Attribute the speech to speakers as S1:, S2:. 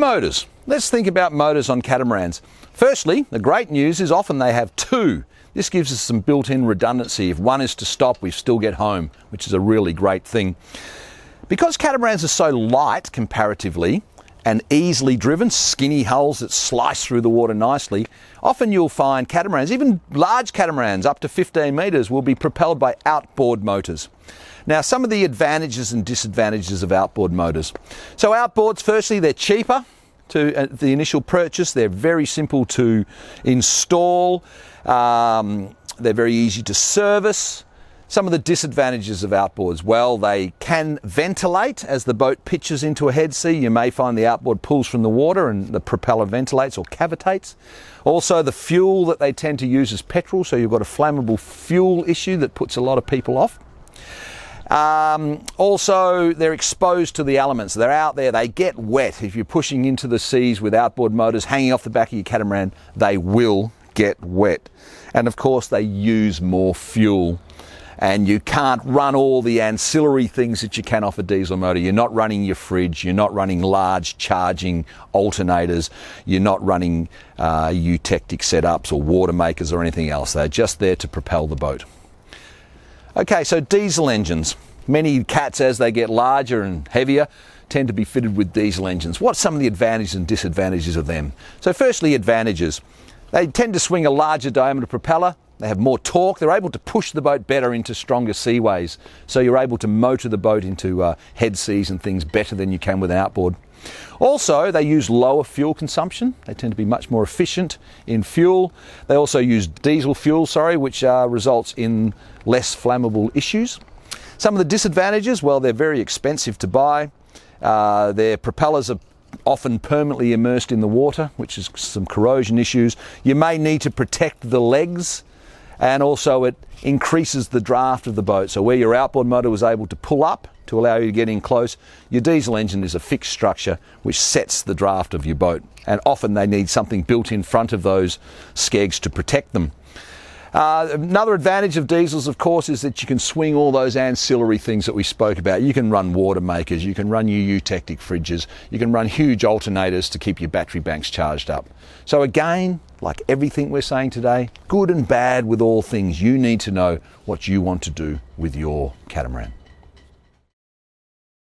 S1: Motors. Let's think about motors on catamarans. Firstly, the great news is often they have two. This gives us some built-in redundancy. If one is to stop, we still get home, which is a really great thing. Because catamarans are so light comparatively and easily driven, skinny hulls that slice through the water nicely, often you'll find catamarans, even large catamarans up to 15 metres, will be propelled by outboard motors. Now, some of the advantages and disadvantages of outboard motors. So outboards, firstly, they're cheaper to the initial purchase. They're very simple to install. They're very easy to service. Some of the disadvantages of outboards, well, they can ventilate as the boat pitches into a head sea. You may find the outboard pulls from the water and the propeller ventilates or cavitates. Also, the fuel that they tend to use is petrol, so you've got a flammable fuel issue that puts a lot of people off. Also, they're exposed to the elements. They're out there, they get wet. If you're pushing into the seas with outboard motors hanging off the back of your catamaran, they will get wet. And of course, they use more fuel. And you can't run all the ancillary things that you can off a diesel motor. You're not running your fridge, you're not running large charging alternators, you're not running eutectic setups or water makers or anything else. They're just there to propel the boat. Okay, so diesel engines. Many cats, as they get larger and heavier, tend to be fitted with diesel engines. What's some of the advantages and disadvantages of them? So firstly, advantages. They tend to swing a larger diameter propeller. They have more torque. They're able to push the boat better into stronger seaways. So you're able to motor the boat into head seas and things better than you can with an outboard. Also, they use lower fuel consumption. They tend to be much more efficient in fuel. They also use diesel fuel, which results in less flammable issues. Some of the disadvantages, well, they're very expensive to buy. Their propellers are often permanently immersed in the water, which is some corrosion issues. You may need to protect the legs, and also it increases the draft of the boat. So where your outboard motor was able to pull up to allow you to get in close, your diesel engine is a fixed structure which sets the draft of your boat. And often they need something built in front of those skegs to protect them. Another advantage of diesels, of course, is that you can swing all those ancillary things that we spoke about. You can run water makers, you can run your eutectic fridges, you can run huge alternators to keep your battery banks charged up. So again, like everything we're saying today, good and bad with all things, you need to know what you want to do with your catamaran.